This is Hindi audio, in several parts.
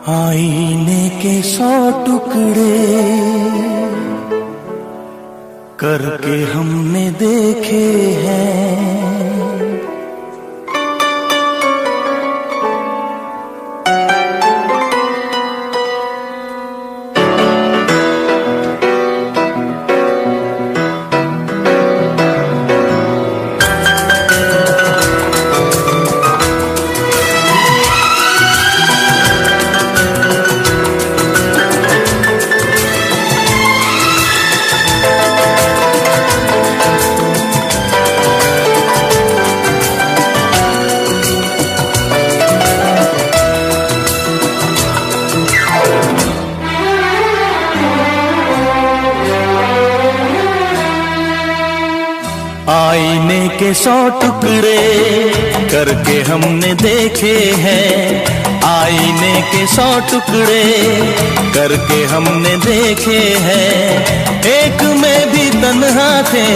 आईने के 100 टुकड़े करके हमने देखे हैं। आईने के 100 टुकड़े करके हमने देखे हैं। आईने के 100 टुकड़े करके हमने देखे हैं। एक में भी तन्हा थे,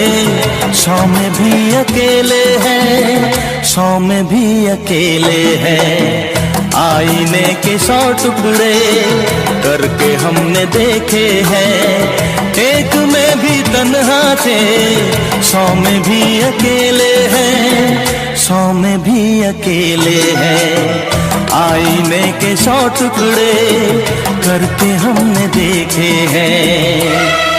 100 में भी अकेले हैं, 100 में भी अकेले हैं। आईने के 100 टुकड़े करके हमने देखे हैं। एक में भी तन्हा थे, 100 में भी अकेले हैं, 100 में भी अकेले हैं। आईने के 100 टुकड़े करके हमने देखे हैं।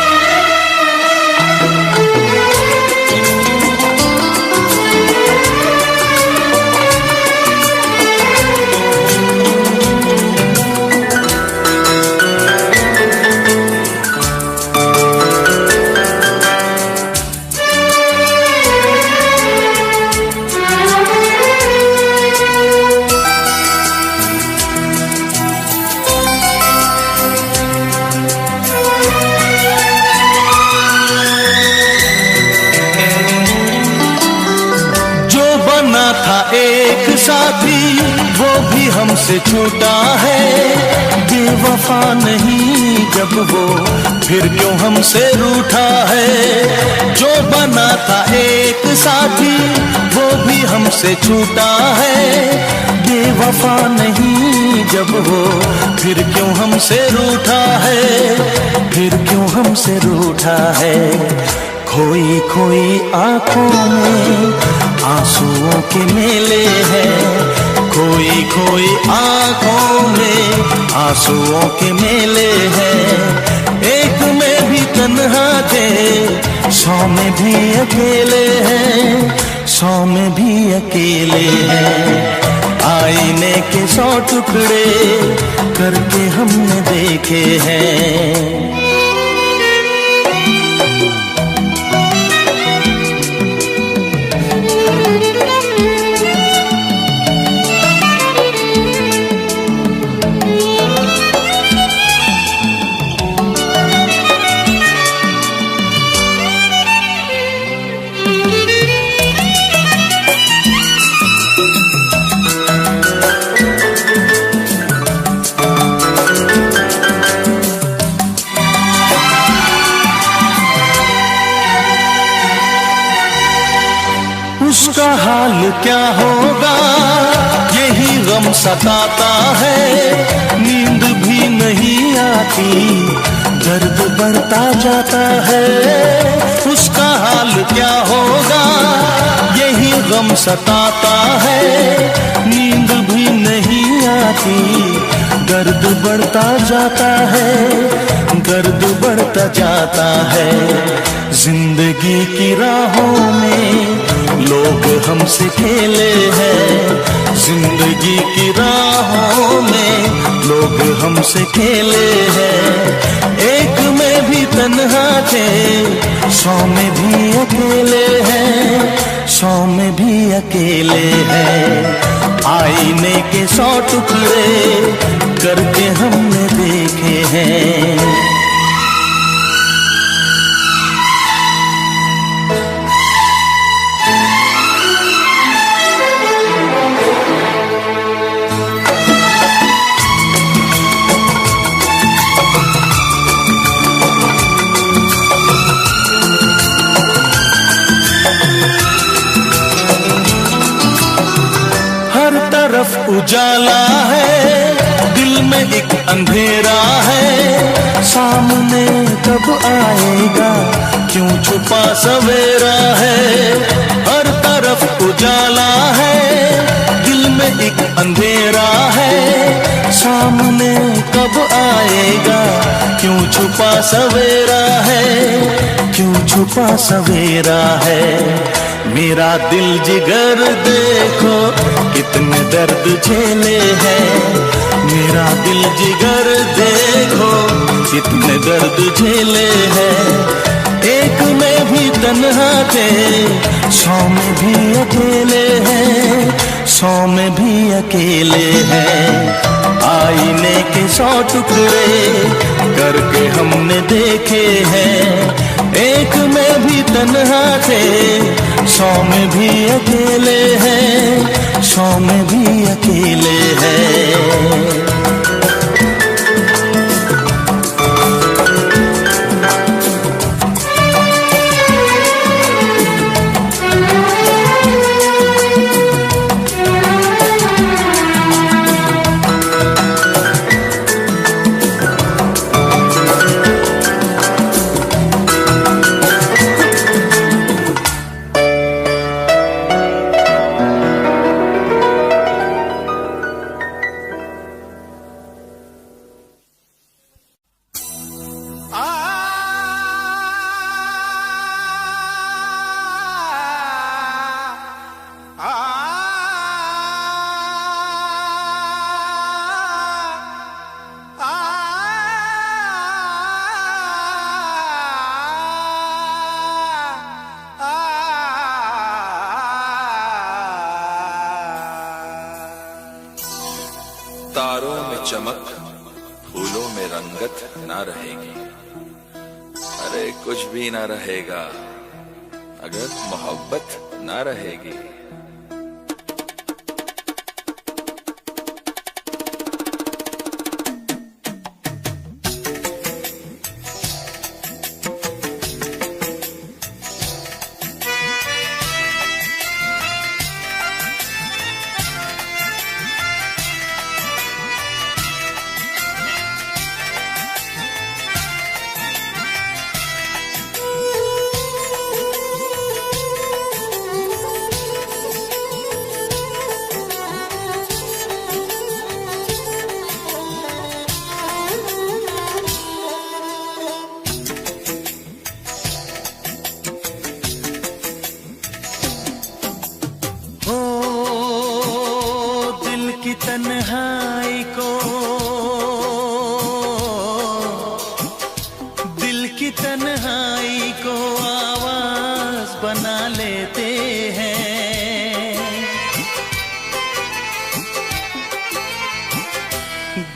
था एक साथी वो भी हमसे छूटा है। बेवफा नहीं जब वो फिर क्यों हमसे रूठा है। जो बना था एक साथी वो भी हमसे छूटा है। बेवफा नहीं जब वो फिर क्यों हमसे रूठा है, फिर क्यों हमसे रूठा है। खोई खोई आंखों में आंसुओं के मेले हैं। खोई खोई आंखों में आंसुओं के मेले हैं। एक में भी तन्हा थे, 100 में भी अकेले हैं, 100 में भी अकेले हैं। आईने के 100 टुकड़े करके हमने देखे हैं। उसका हाल क्या होगा यही गम सताता है। नींद भी नहीं आती, दर्द बढ़ता जाता है। उसका हाल क्या होगा यही गम सताता है। नींद भी नहीं आती, दर्द बढ़ता जाता है, दर्द बढ़ता जाता है। जिंदगी की राहों में लोग हमसे खेले हैं। जिंदगी की राहों में लोग हमसे खेले हैं। एक में भी तन्हा थे, 100 में भी अकेले हैं, 100 में भी अकेले हैं। आईने के 100 टुकड़े करके हमने देखे हैं। तरफ उजाला है, दिल में एक अंधेरा है, सामने कब आएगा, क्यों छुपा सवेरा है। हर तरफ उजाला है, दिल में एक अंधेरा है, सामने कब आएगा, क्यों छुपा सवेरा है, क्यों छुपा सवेरा है। मेरा दिल जिगर देखो कितने दर्द झेले हैं, मेरा दिल जिगर देखो कितने दर्द झेले हैं। एक में भी तन्हा थे, 100 में भी अकेले हैं, 100 में भी अकेले हैं। आईने के 100 टुकड़े करके हमने देखे हैं, एक में भी तन्हा थे, 100 में भी अकेले हैं, 100 में भी अकेले हैं। तारों में चमक, फूलों में रंगत ना रहेगी। अरे कुछ भी ना रहेगा अगर मोहब्बत ना रहेगी। तन्हाई को, दिल की तन्हाई को आवाज बना लेते हैं।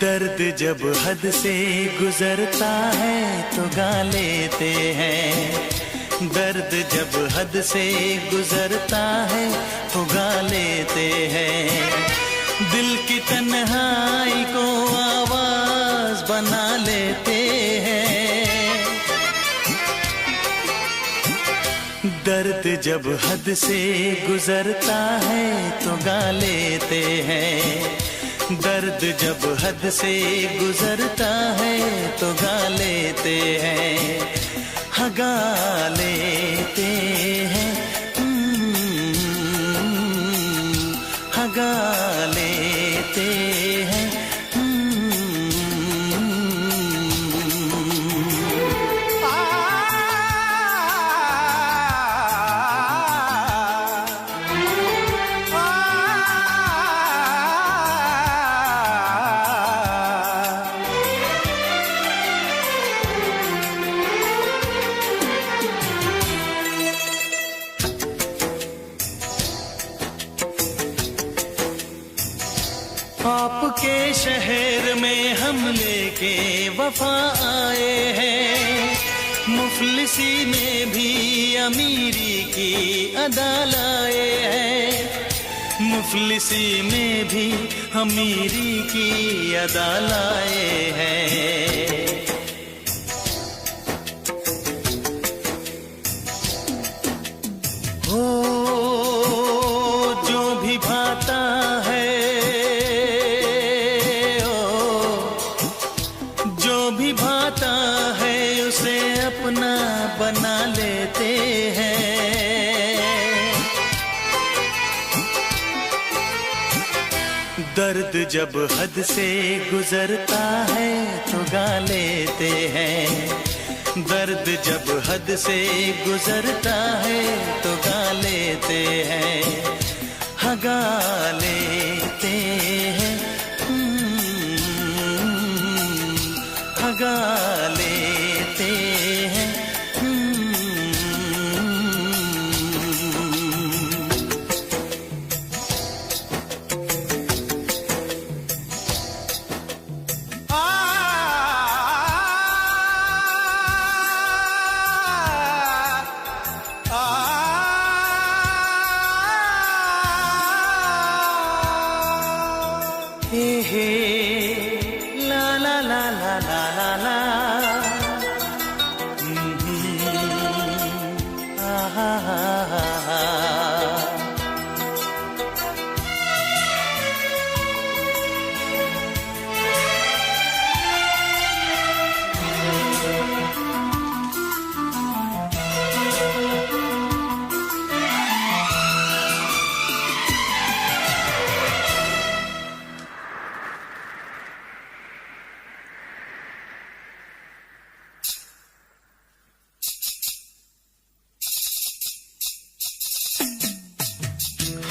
दर्द जब हद से गुजरता है तो गा लेते हैं। दर्द जब हद से गुजरता है तो गा लेते हैं। दिल की तन्हाई को आवाज बना लेते हैं। दर्द जब हद से गुजरता है तो गा लेते हैं। दर्द जब हद से गुजरता है तो गा लेते हैं। हाँ गा लेते हैं, हाँ गा लेते हैं। आपके शहर में हम लेके वफा आए हैं। मुफलिसी में भी अमीरी की अदा लाए हैं। मुफलिसी में भी अमीरी की अदा लाए हैं। हो जो भी भाता है बना लेते हैं। दर्द जब हद से गुजरता है तो गा लेते हैं। दर्द जब हद से गुजरता है तो गा लेते हैं। हाँ गा लेते हैं, हाँ गा लेते हैं। हे हे ला ला ला ला ला ला ला, आहा हा हा हा।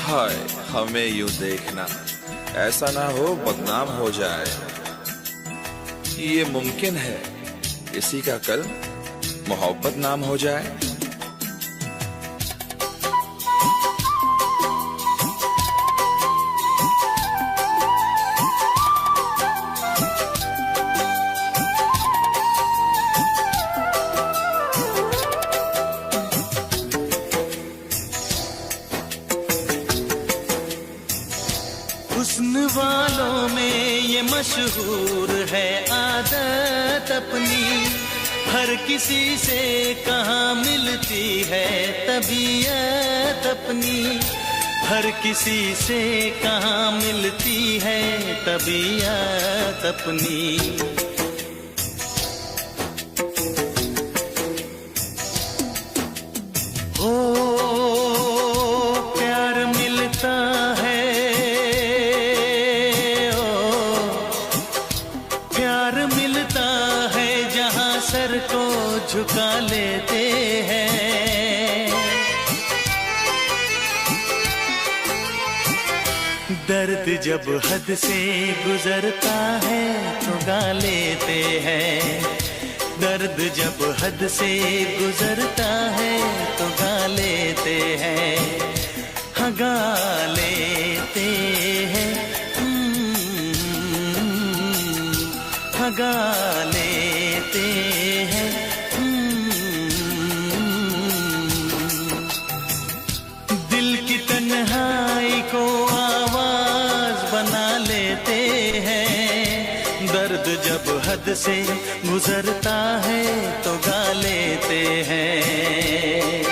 हाय हमें यूं देखना, ऐसा ना हो बदनाम हो जाए। ये मुमकिन है किसी का कल मोहब्बत नाम हो जाए। हुस्न वालों में ये मशहूर है आदत अपनी, हर किसी से कहाँ मिलती है तबीयत अपनी। हर किसी से कहाँ मिलती है तबीयत अपनी। हो प्यार मिलता है, सर को झुका लेते हैं। दर्द जब हद से गुजरता है तो गा लेते हैं। दर्द जब हद से गुजरता है तो गा लेते हैं। हाँ गा लेते हैं, हाँ गा लेते हैं। दिल की तन्हाई को आवाज बना लेते हैं। दर्द जब हद से गुजरता है तो गा लेते हैं।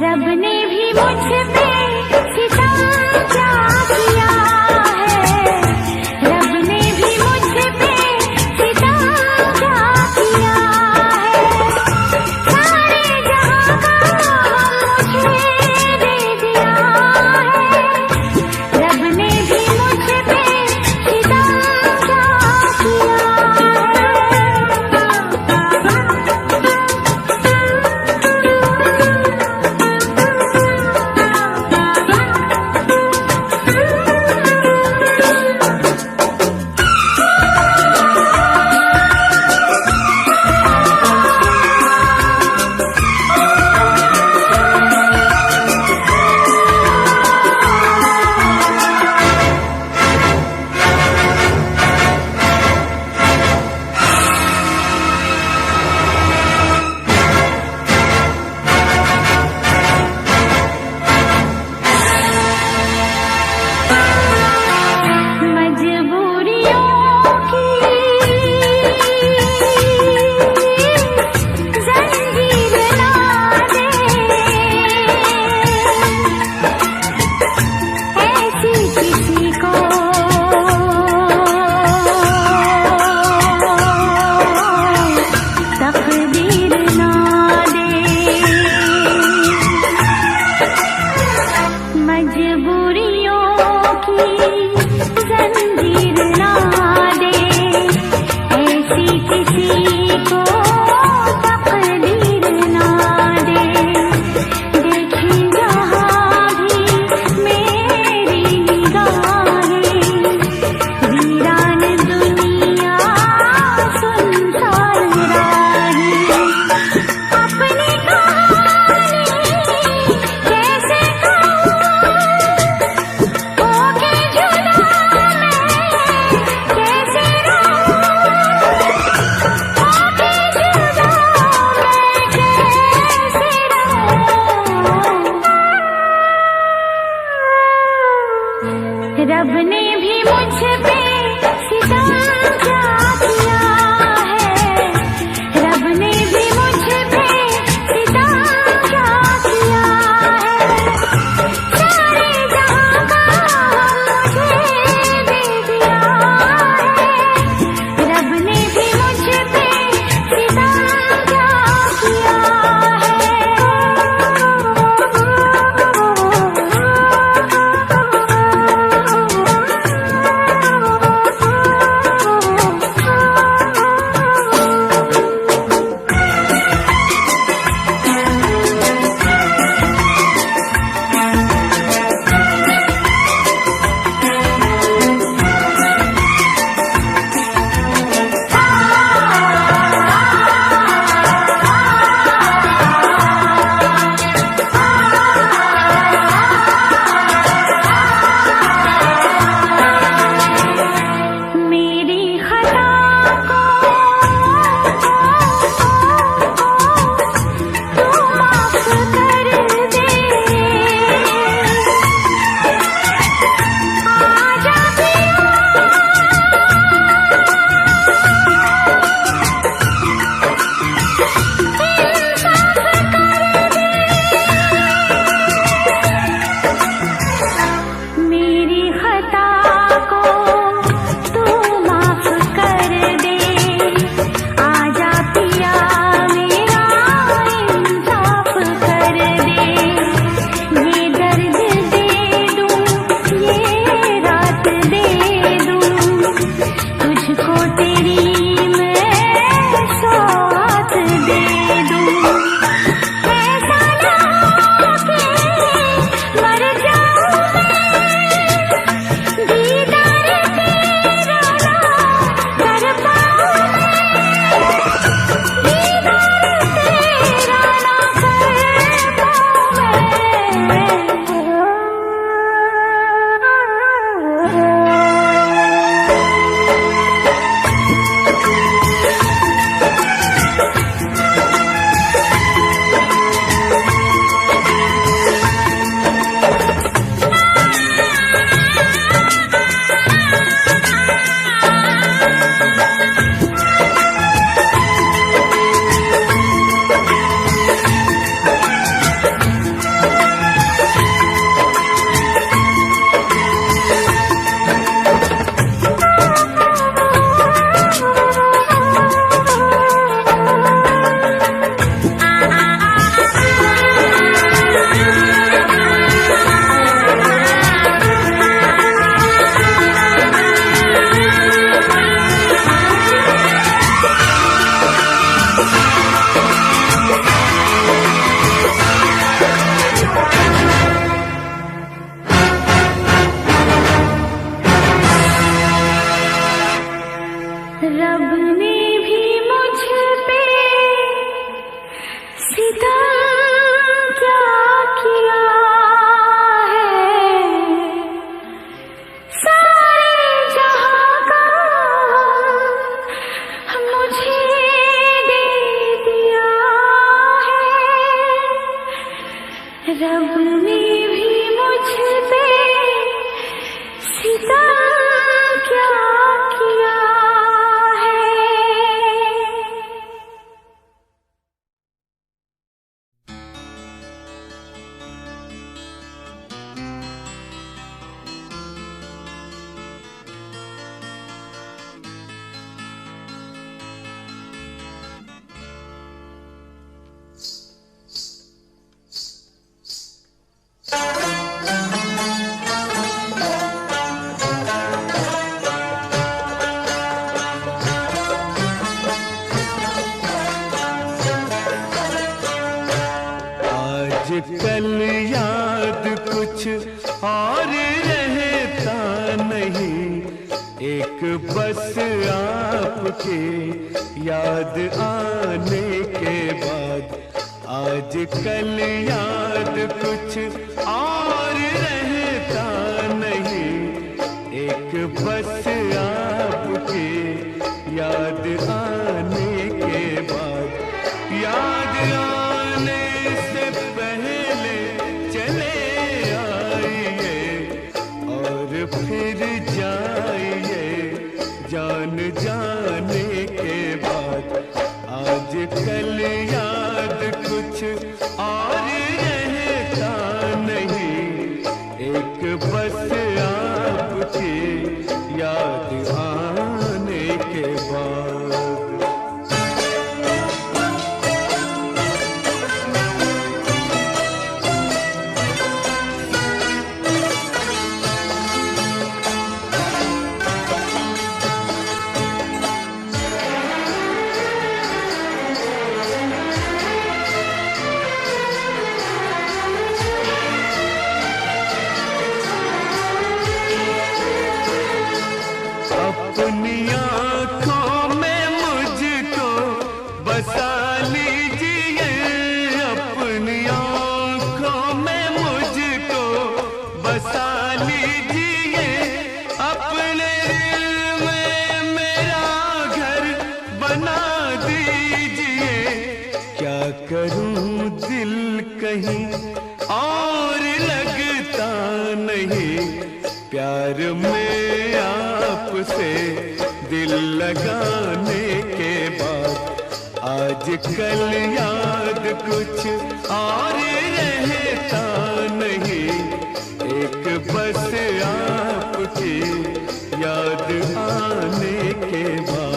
रब ने भी मुझ पे सितम क्या किया है, रब ने भी मुझ पे सितम क्या किया है। सारे जहां का मुझे दे दिया है, रब ने भी मुझ पे सितम क्या किया है। रब ने भी मुझ पे सितम क्या किया है, रब ने भी मुझ पे सितम क्या किया है। सारे जहां का मुझे दे दिया है, रब ने भी मुझ पे सितम क्या किया है। आजकल याद कुछ और रहता नहीं, एक बस आपके याद आने के बाद। आजकल याद कुछ और रहता नहीं, एक बस आपके याद आने के बाद। याद आने से पहले चले आइए और फिर जाइए जान जाने के बाद। आजकल याद कुछ और रहता नहीं, एक बस आपके याद आने के बाद। अपनी आँखों में मुझको बसा लीजिए, अपनी आँखों में मुझको बसा लीजिए, अपने दिल में मेरा घर बना दीजिए। क्या करूं दिल कहीं और लगता नहीं, प्यार में आपसे दिल लगाने के बाद। आजकल याद कुछ और रहता नहीं, एक बस आपकी याद आने के बाद।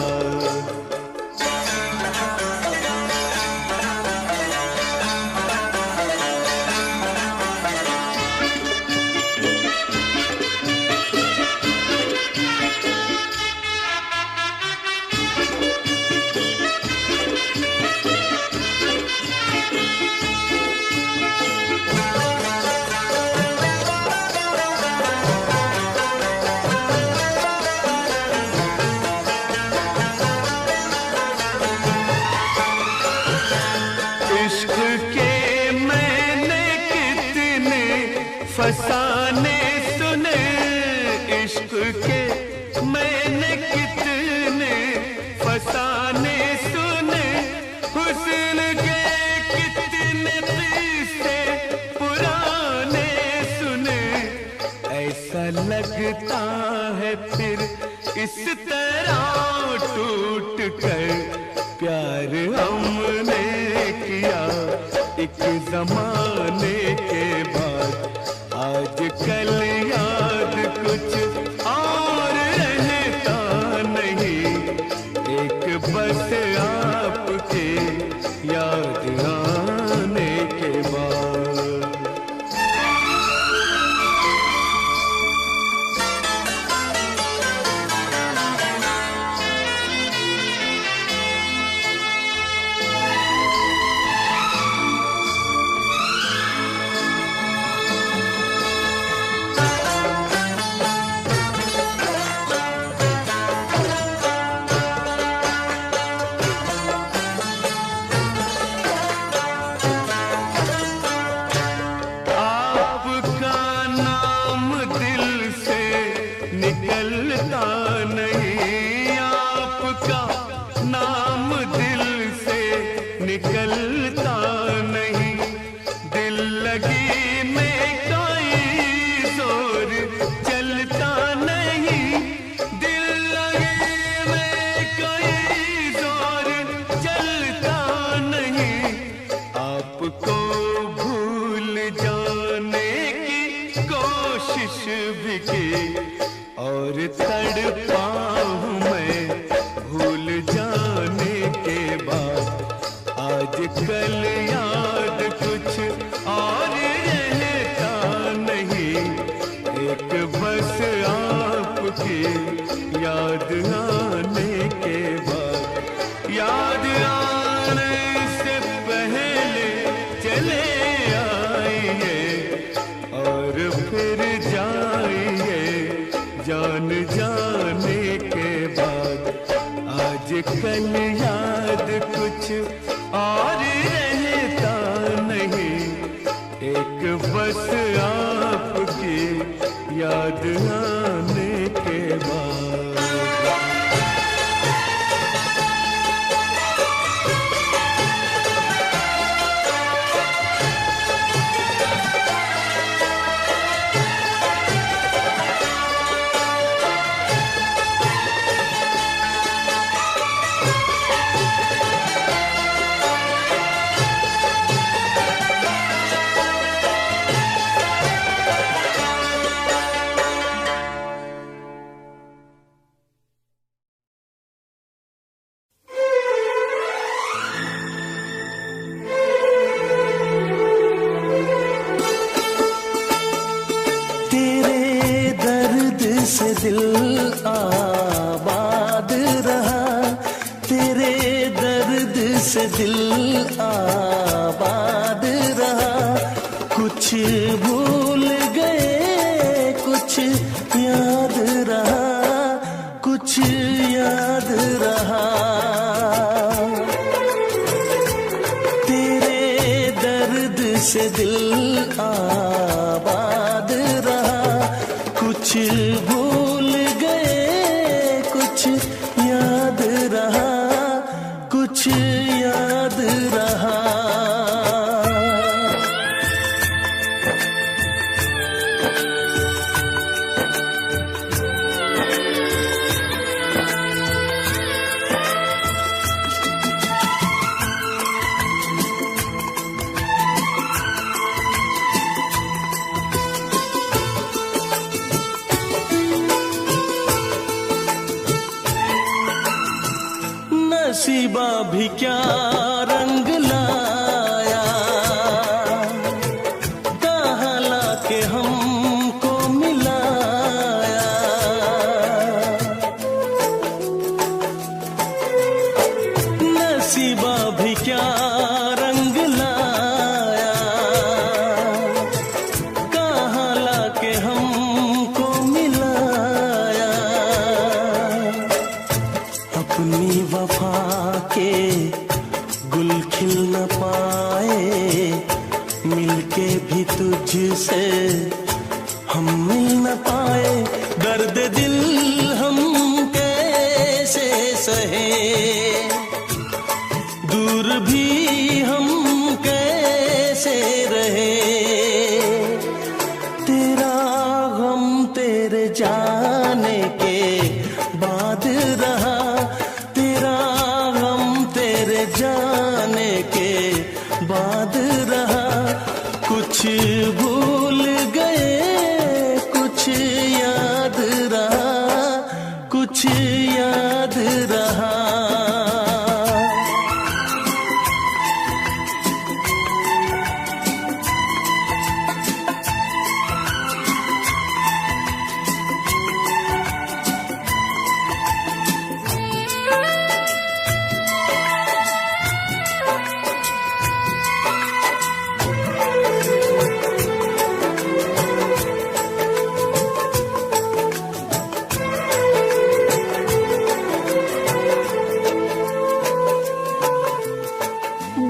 इश्क के मैंने कितने फसाने सुने, इश्क के मैंने कितने फसाने सुने, हुस्न के कितने किस्से पुराने सुने। ऐसा लगता है फिर इस तरह टूट कर प्यार हमने किया एक जमाने के बाद। आजकल याद कुछ और रहता नहीं, एक बस आपके याद आने के बाद। निकलता नहीं, आपका नाम दिल से निकलता नहीं। दिल लगी में कोई जोर चलता नहीं, दिल लगी में कोई जोर चलता नहीं। आपको भूल जाने की कोशिश भी की और तड़पा हूँ मैं भूल जाने के बाद। आजकल याद कुछ और रहता नहीं, एक बस आपकी याद आने के बाद। याद आने से पहले चले कि बस आपकी याद आने के बाद। से दिल आबाद रहा, तेरे दर्द से दिल आबाद रहा। कुछ भूल गए कुछ याद रहा, कुछ याद रहा। तेरे दर्द से दिल आबाद रहा। कुछ भूल गए कुछ याद रहा, कुछ याद रहा। नसीबा भी क्या रंग लाया, कहाँ लाके हमको मिलाया। नसीबा भी क्या रंग लाया, कहाँ लाके हमको मिलाया। अपनी वफा के गुल खिल न पाए, मिलके भी तुझसे हम मिल न पाए। दर्द दिल हम कैसे सहे, दूर भी हम कैसे रहे। तेरा गम तेरे जाने के बाद रहा, जाने के बाद रहा। कुछ भूल गए कुछ याद रहा, कुछ याद रहा।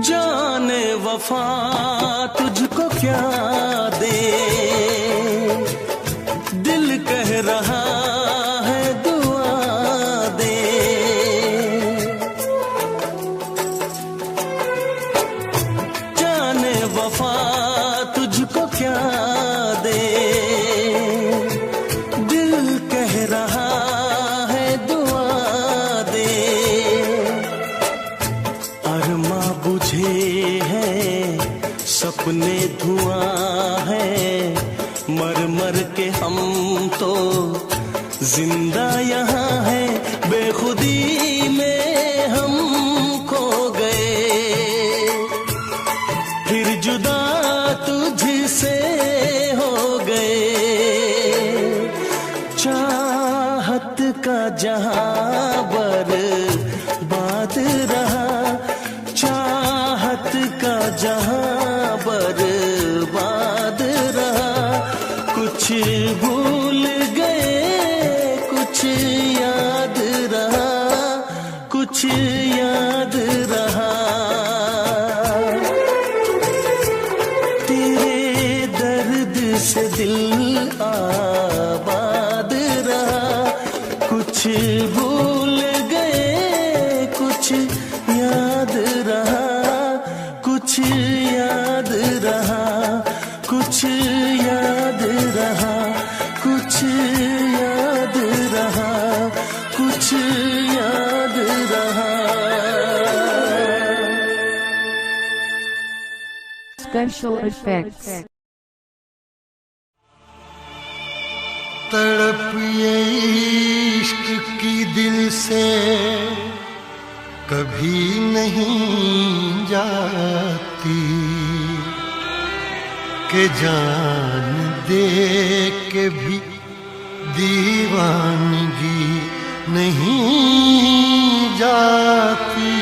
जाने वफा तुझको क्या दे, दिल कह रहा है दुआ दे। जाने वफा तुझको क्या दे, दिल कह रहा है दुआ दे। अरमा बुझे हैं सपने धुआं है, मर मर के हम तो जिंदा यहाँ है। बेखुदी में हम खो गए, फिर जुदा तुझसे हो गए। चाहत का जहां बर्बाद रहा, चाहत का जहां बर्बाद रहा। कुछ भूल गए कुछ याद रहा, कुछ याद रहा। तेरे से दिल आबाद रहा। कुछ भूल गए कुछ याद रहा, कुछ याद रहा, कुछ याद रहा, कुछ याद रहा, कुछ याद रहा। Special effects. तड़प ये इश्क की दिल से कभी नहीं जाती, के जान दे के भी दीवानगी नहीं जाती।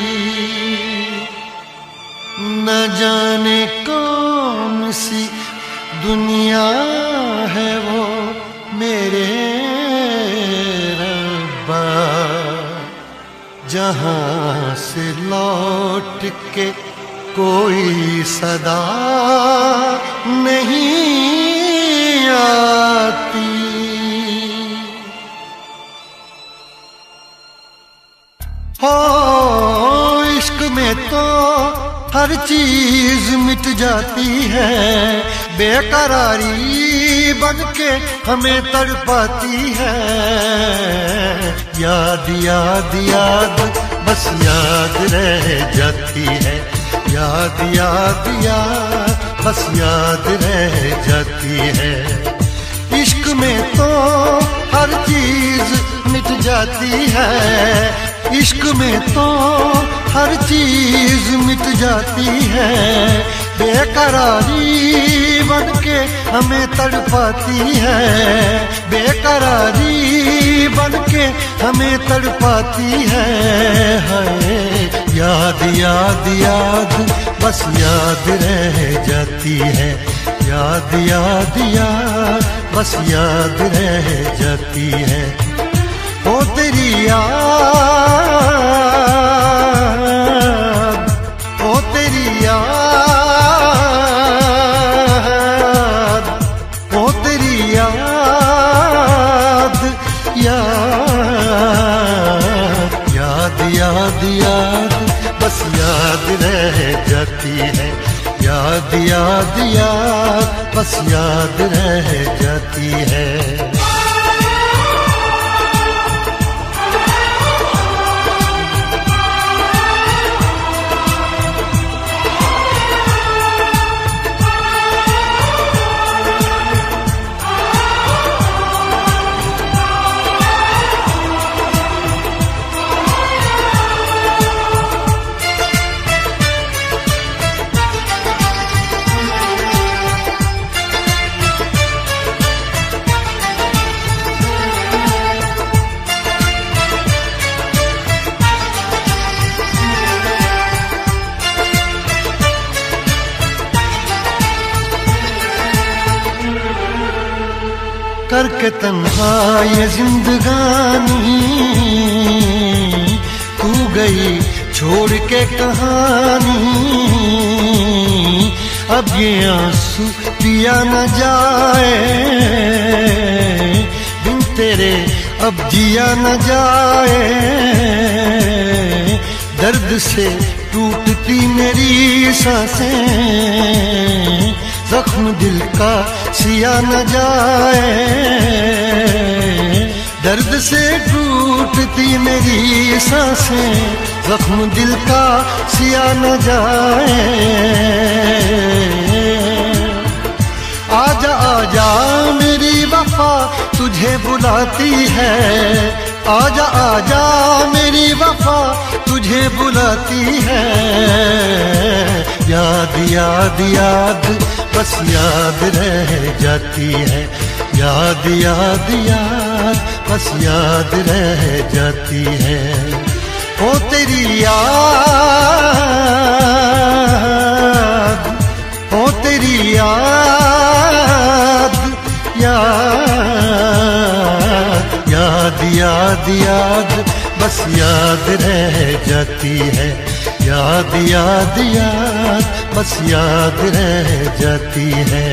न जाने कौन सी दुनिया है वो मेरे रब्बा, जहां से लौट के कोई सदा नहीं आती। हो इश्क में तो हर चीज मिट जाती है, बेकरारी बन के हमें तड़पाती है। याद याद याद बस याद रह जाती है, याद याद याद बस याद रह जाती है। इश्क में तो हर चीज मिट जाती है, इश्क में तो हर चीज मिट जाती है, बेकरारी बन के हमें तड़पाती है, बेकरारी बन के हमें तड़पाती है। हाय याद याद याद बस याद रह जाती है, याद याद याद बस याद रह जाती है। ओ तेरी याद, ओ तेरी याद, ओ तेरी याद, याद याद याद याद बस याद रह जाती है, याद याद याद बस याद रह जाती है। करके तन्हा ये जिंदगानी तू गई छोड़ के कहानी, अब ये आंसू पिया न जाए बिन तेरे अब जिया न जाए। दर्द से टूटती मेरी सांसें, जख्म दिल का सिया न जाए। दर्द से टूटती मेरी सांसें, जख्म दिल का सिया न जाए। आजा आजा मेरी वफा तुझे बुलाती है, आजा आजा मेरी वफा तुझे बुलाती है। याद याद याद बस याद रह जाती है, याद याद याद बस याद रह जाती है। ओ तेरी याद, ओ तेरी याद, याद याद याद याद बस याद रह जाती है, याद याद याद बस याद रह जाती है।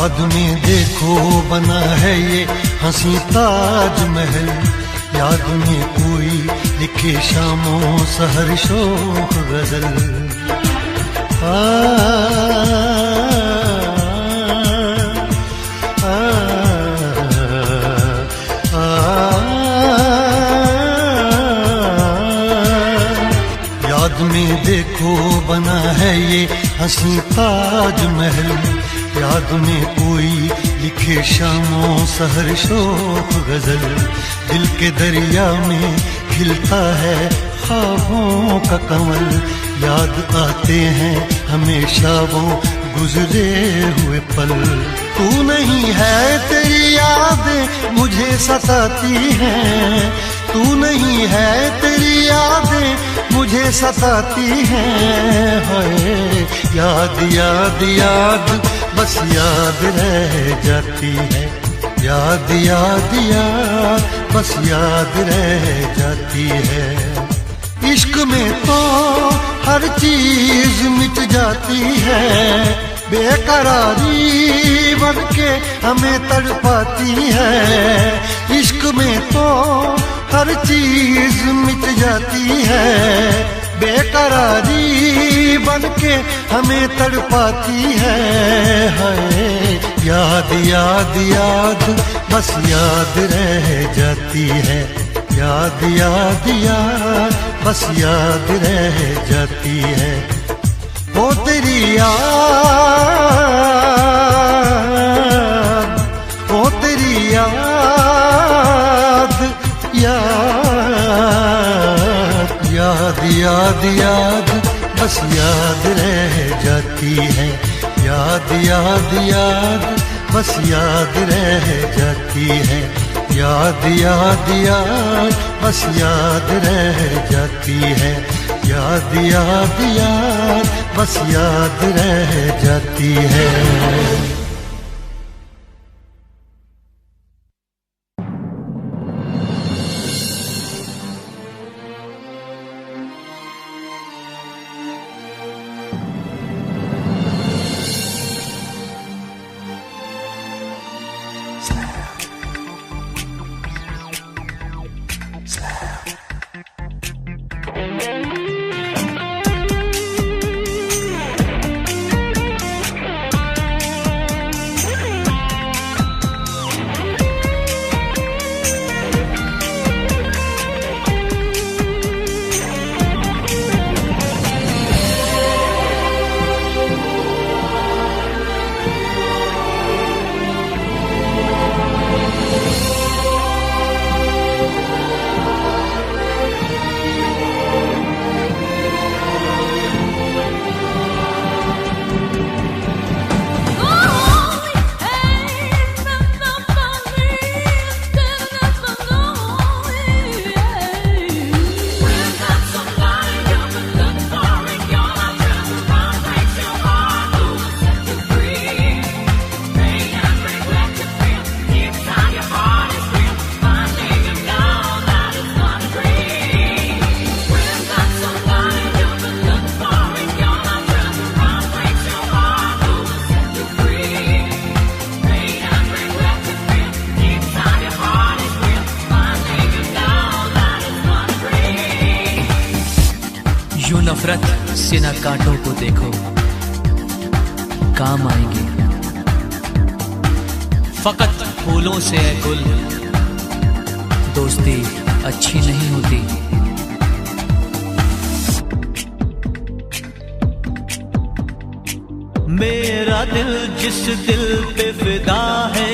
याद में देखो बना है ये हंसी ताजमहल, याद में कोई लिखे शामों सहर शोख गजल। याद में देखो बना है ये हंसी ताजमहल, याद में कोई लिखे शामों सहर शोक गजल। दिल के दरिया में खिलता है ख्वाबों का कमल, याद आते हैं हमेशा वो गुजरे हुए पल। तू नहीं है तेरी यादें मुझे सताती हैं, तू नहीं है तेरी यादें मुझे सताती हैं। हाय याद याद याद बस याद रह जाती है, याद याद याद बस याद रह जाती है। इश्क में तो हर चीज मिट जाती है, बेकरारी बन के हमें तड़पाती है। इश्क में तो हर चीज मिट जाती है, बेकरारी बन के हमें तड़पाती है। हाय याद याद याद बस याद रह जाती है, याद याद याद बस याद रह जाती है। वो तेरी याद, वो तेरी याद, याद याद याद बस याद रह जाती है, याद याद याद बस याद रह जाती है। याद याद याद बस याद रह जाती है, याद याद याद बस याद रह जाती है। नफरत से न कांटों को देखो, काम आएंगे फकत फूलों से है गुल, दोस्ती अच्छी नहीं होती। मेरा दिल जिस दिल पे फिदा है,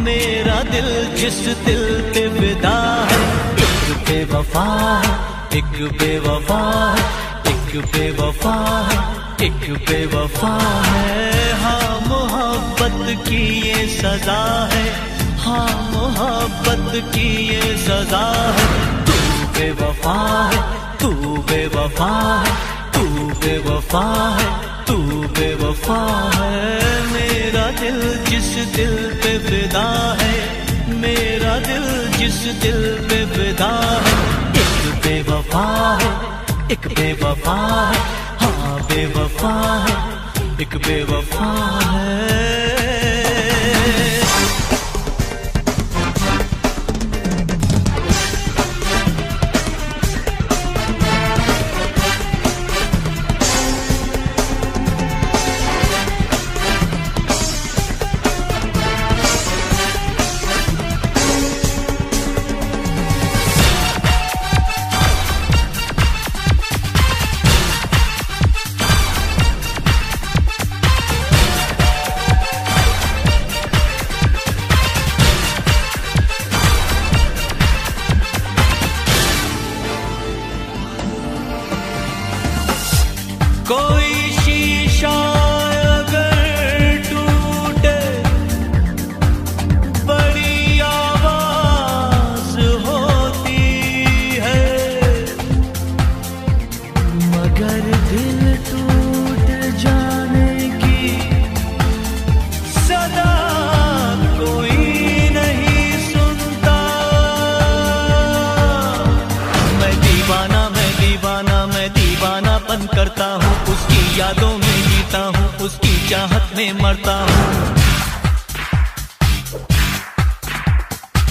मेरा दिल जिस दिल पे फिदा है, एक बेवफा है, एक बेवफा है, एक बेवफा है, एक बेवफा है। हाँ मोहब्बत की ये सजा है, हाँ मोहब्बत की ये सजा है। तू बेवफा है, तू बेवफा है, तू बेवफा है, तू बेवफा है। मेरा दिल जिस दिल पे फिदा है, मेरा दिल जिस दिल पे फिदा है, एक बेवफा है, एक बेवफा है, हाँ बेवफा है, एक बेवफा है। कोई शीशा अगर टूटे बड़ी आवाज होती है, मगर दिल टूट जाने की सदा कोई नहीं सुनता। मैं दीवाना, मैं दीवाना, मैं दीवानापन करता हूँ, उसकी यादों में जीता हूँ, उसकी चाहत में मरता हूँ।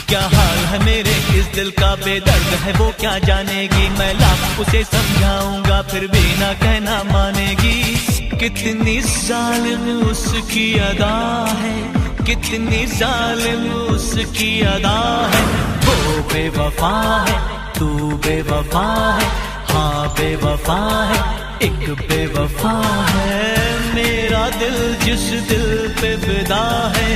क्या हाल है मेरे इस दिल का, बेदर्द है वो क्या जानेगी। मैं लाख उसे समझाऊंगा फिर भी ना कहना मानेगी। कितनी जालिम उसकी अदा है, कितनी जालिम उसकी अदा है। वो बेवफा है, तू बेवफा है, हाँ बेवफा है, एक बेवफा है। मेरा दिल जिस दिल पे फिदा है,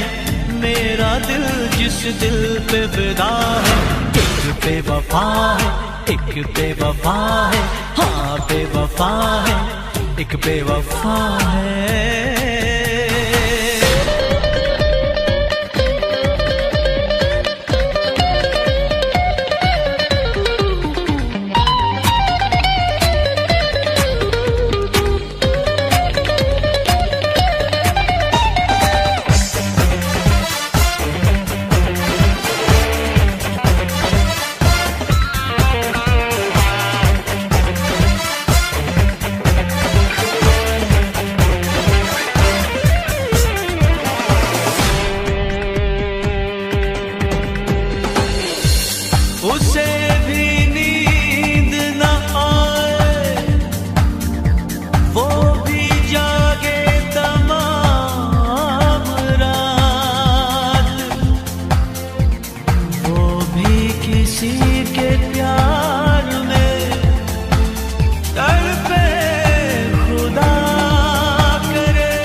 मेरा दिल जिस दिल पे फिदा है, एक बेवफा है, एक बेवफा है, हाँ बेवफा है, एक बेवफा है। उसे भी नींद न आए, वो भी जागे तमाम रात, वो भी किसी के प्यार में तड़पे खुदा करे।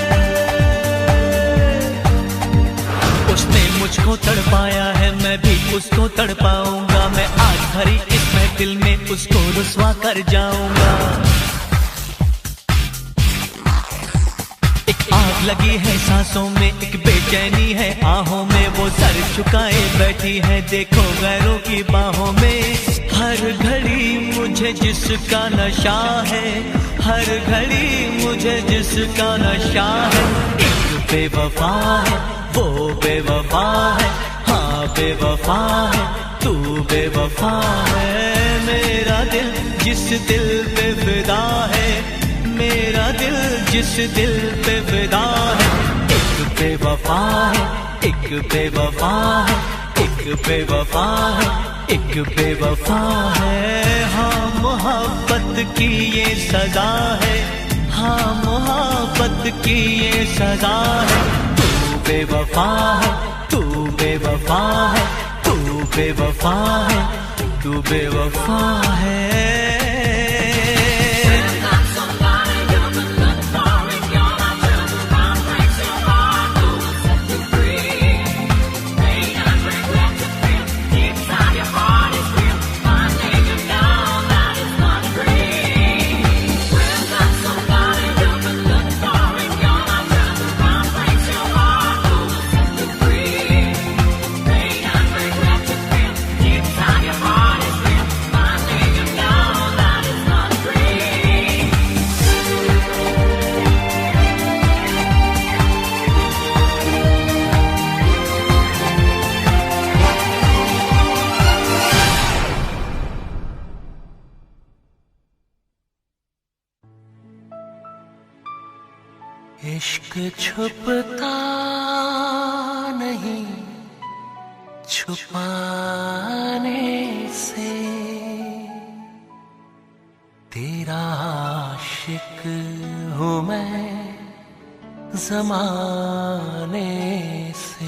उसने मुझको तड़पाया है, मैं भी उसको तड़पाऊंगा। मैं आज भरी इस महफिल में उसको रुस्वा कर जाऊंगा। एक आग लगी है सांसों में, एक बेचैनी है आहों में। वो सर झुकाए बैठी है देखो गैरों की बाहों में। हर घड़ी मुझे जिसका नशा है, हर घड़ी मुझे जिसका नशा है। एक बेवफा है, वो बेवफा है, हाँ बेवफा है, तू बेवफा है। मेरा दिल जिस दिल पे फिदा है, मेरा दिल जिस दिल पे फिदा है, एक बेवफा है, एक बेवफा है, एक बेवफा है, एक बेवफा है। हाँ मोहब्बत की ये सजा है, हाँ मोहब्बत की ये सजा है। तू बेवफा है, तू बेवफा है, तू बेवफा है, तू बेवफा है। इश्क छुपता नहीं छुपाने से, तेरा आशिक हूँ मैं ज़माने से।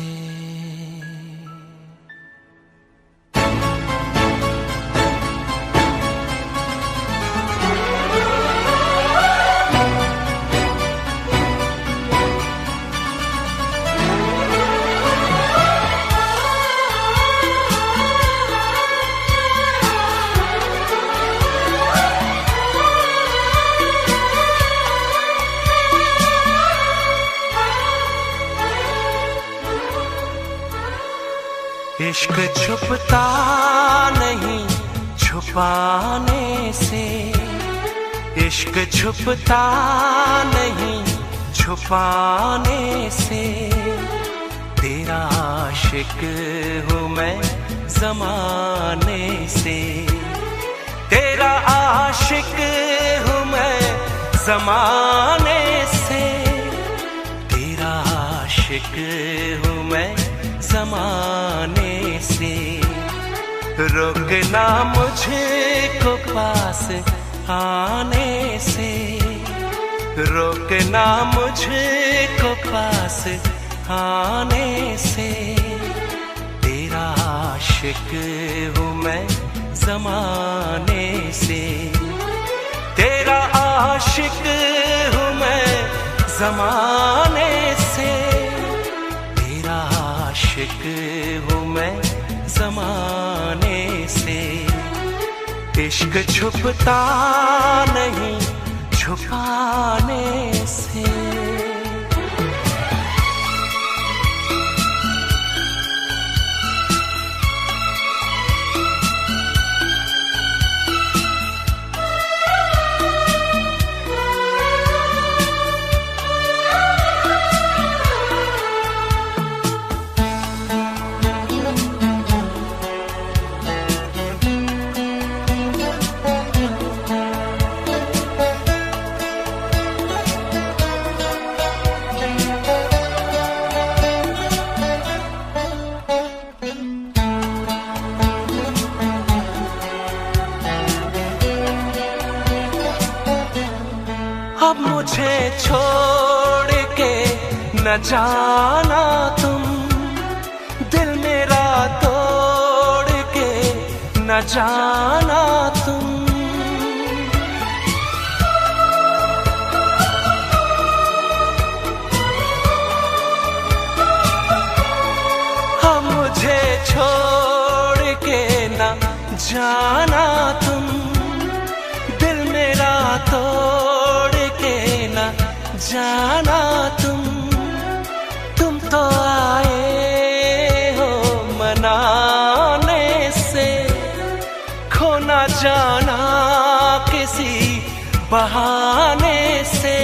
इश्क छुपता नहीं छुपाने से, इश्क छुपता नहीं छुपाने से, तेरा आशिक हूँ मैं ज़माने से, तेरा आशिक हूँ मैं ज़माने से, तेरा आशिक हूँ मैं ज़माने से। रोकना मुझको पास आने से, रोकना मुझको पास आने से, तेरा आशिक हूँ मैं ज़माने से, तेरा आशिक हूँ मैं ज़माने से, तेरा आशिक हूँ मैं ज़माने से। इश्क छुपता नहीं छुपाने से। अब मुझे छोड़ के न जाना तुम, दिल मेरा तोड़ के न जाना तुम। अब मुझे छोड़ के न जाना तुम, दिल मेरा तोड़ जाना तुम तो आए हो मनाने से, खो ना जाना किसी बहाने से,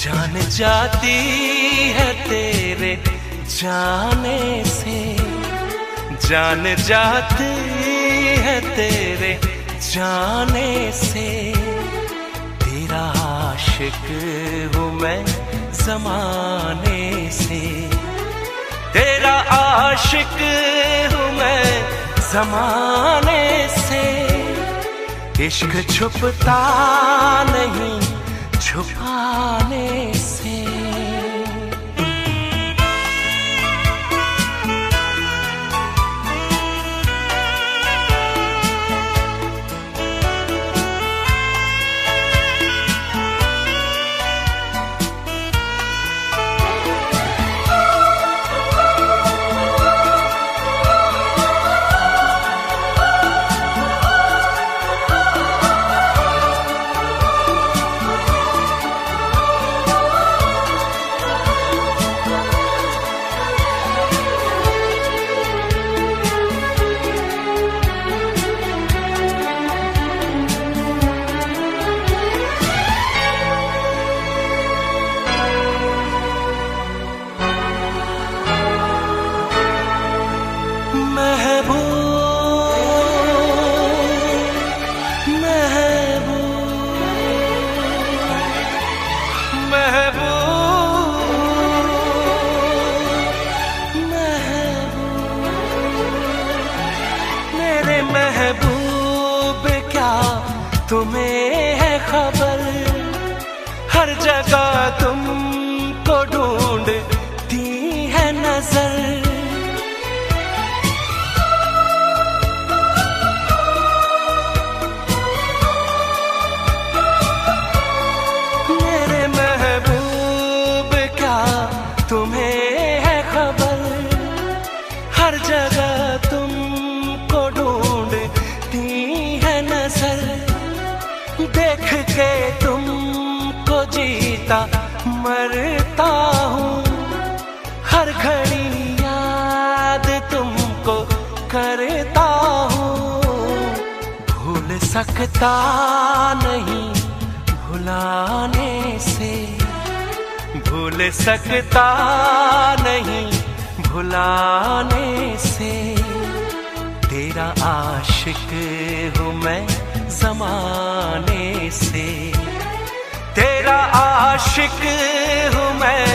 जान जाती है तेरे जाने से, जान जाती है तेरे जाने से, तेरा आशिक हूँ मैं ज़माने से, तेरा आशिक हूँ मैं ज़माने से। इश्क छुपता नहीं छुपाने से। महबूब क्या तुम्हें है खबर, हर जगह तुमको ढूंढती है नजर। मेरे महबूब क्या तुम्हें है खबर, हर जगह तुमको ढूंढती है नजर। देख के तुमको जीता मरता हूँ, हर घड़ी याद तुम सकता नहीं भुलाने से, भूल सकता नहीं भुलाने से। तेरा आशिक हूँ मैं ज़माने से, तेरा आशिक हूँ मैं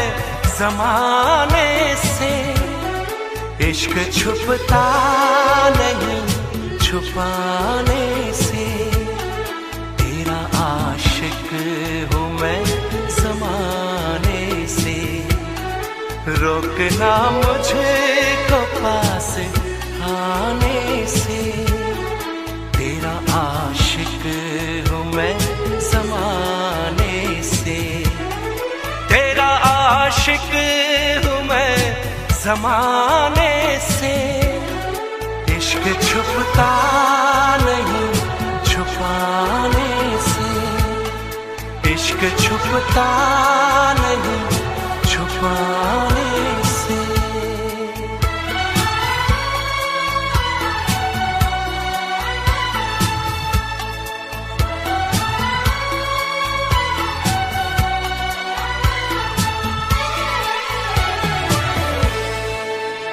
ज़माने से। इश्क छुपता नहीं छुपाने से, तेरा आशिक हूँ मैं ज़माने से। रोकना मुझे को पास आने से, तेरा आशिक हूँ मैं ज़माने से। तेरा आशिक हूँ मैं ज़माने से। इश्क छुपता नहीं छुपाने से, इश्क छुपता नहीं छुपाने से।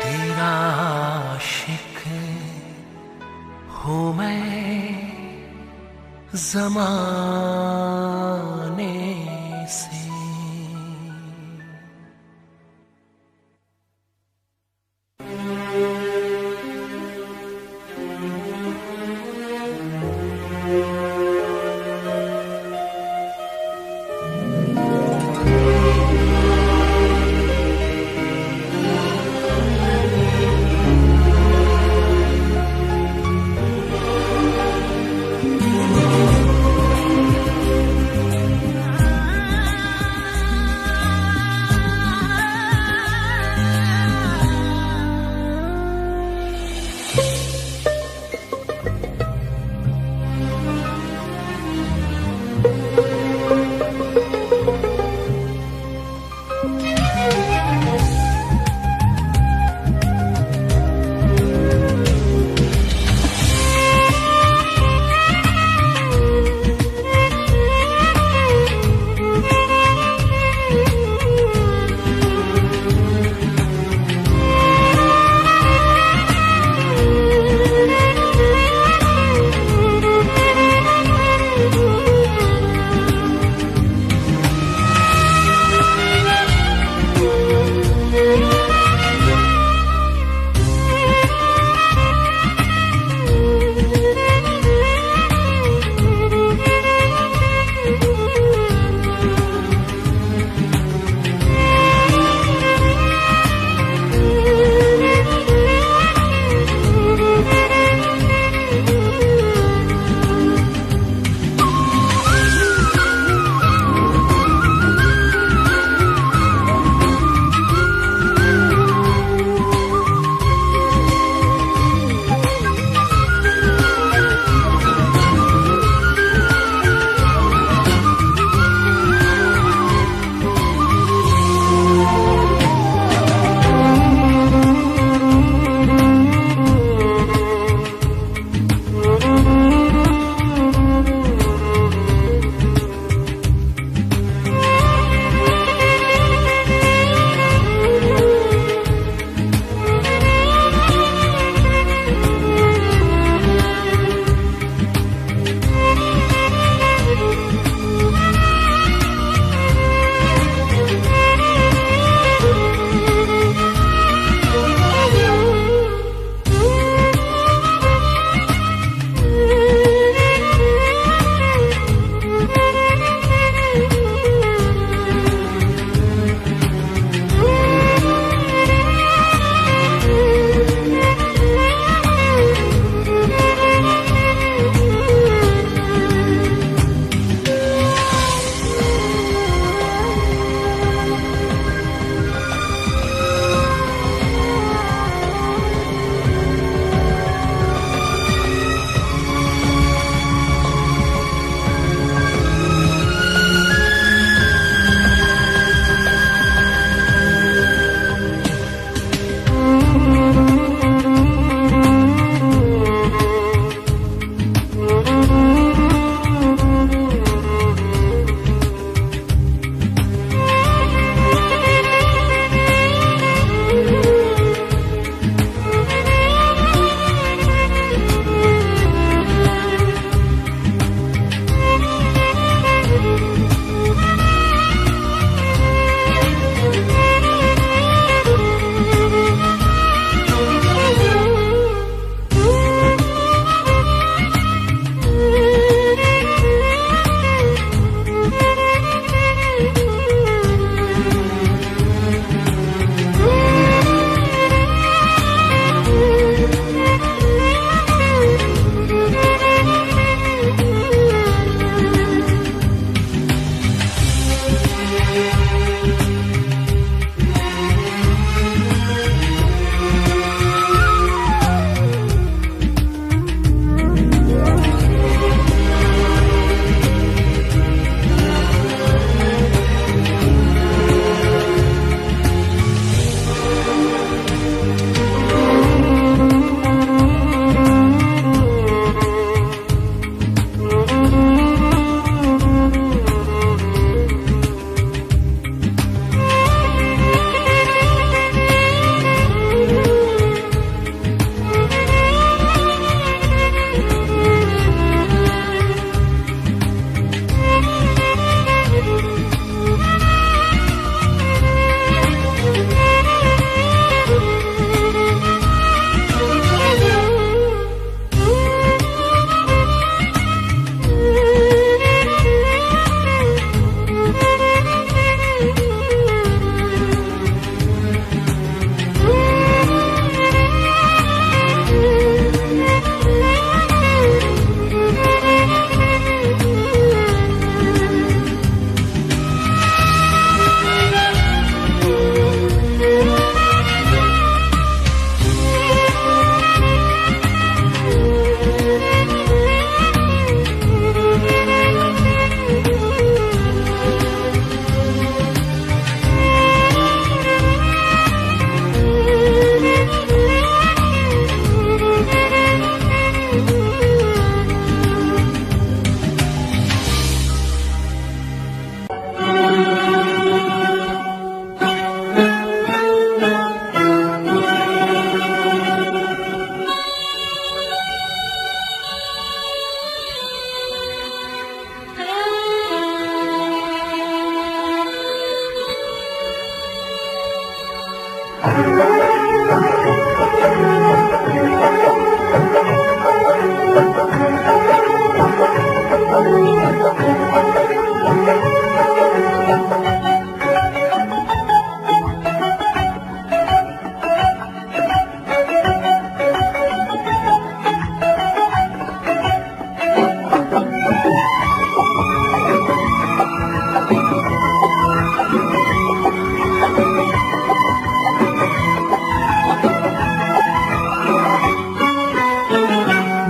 तेरा आशिक हूँ मैं ज़माने से।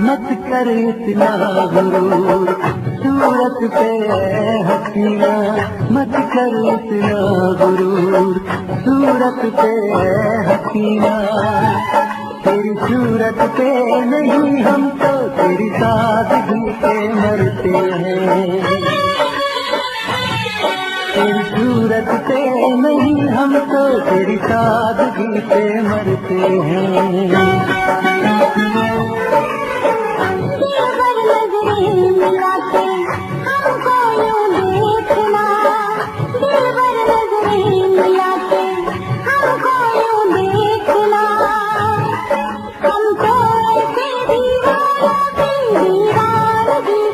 मत कर इतना गुरूर सूरत पे हसीना, मत कर इतना गुरूर सूरत पे हसीना। तेरी सूरत पे नहीं हम तो तेरी सादगी पे मरते हैं। तेरी सूरत पे नहीं हम तो तेरी सादगी पे मरते हैं। मिलाते हमको यूं देखना, दिलबर नजरें मिलाते हमको यूं देखना। हम तो ऐसे दीवानगी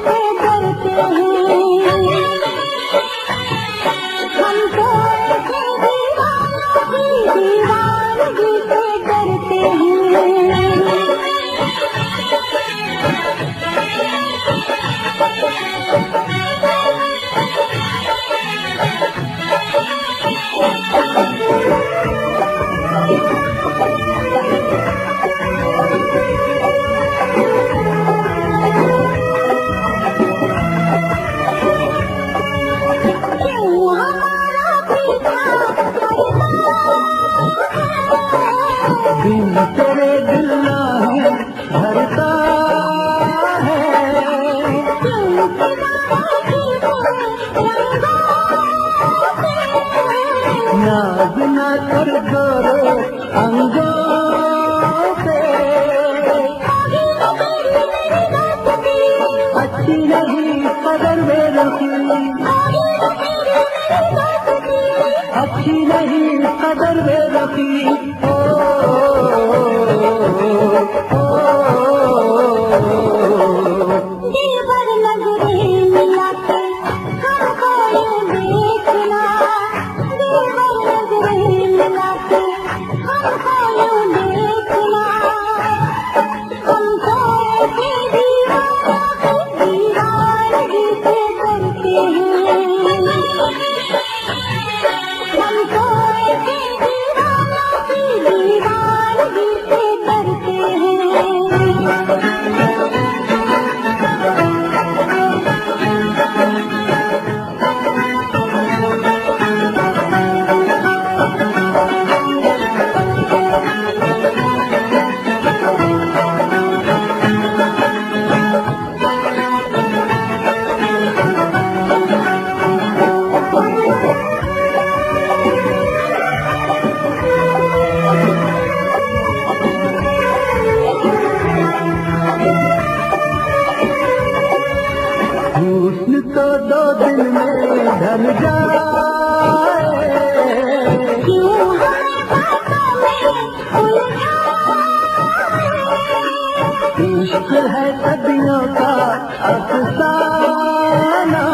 से डरते हैं। हम तो ऐसे दीवानगी से डरते हैं। बिन तेरे दिल नहीं भरता है। नाज ना कर गोरे अंगों से, अच्छी नहीं कदर मेरी की, अच्छी नहीं कदर मेरी की। दिलबर नजरें मिलाते हमको यूं देखना, दिलबर नजरें मिलाते हमको यूं देखना। हम तो ऐसे दीवानगी से डरते हैं। हम तो ऐसे दीवानगी से डरते हैं। हुस्न तो 2 दिन में ढल जाए, क्यों हमें बातों में उलझाए। इश्क है सदियों का अफसाना,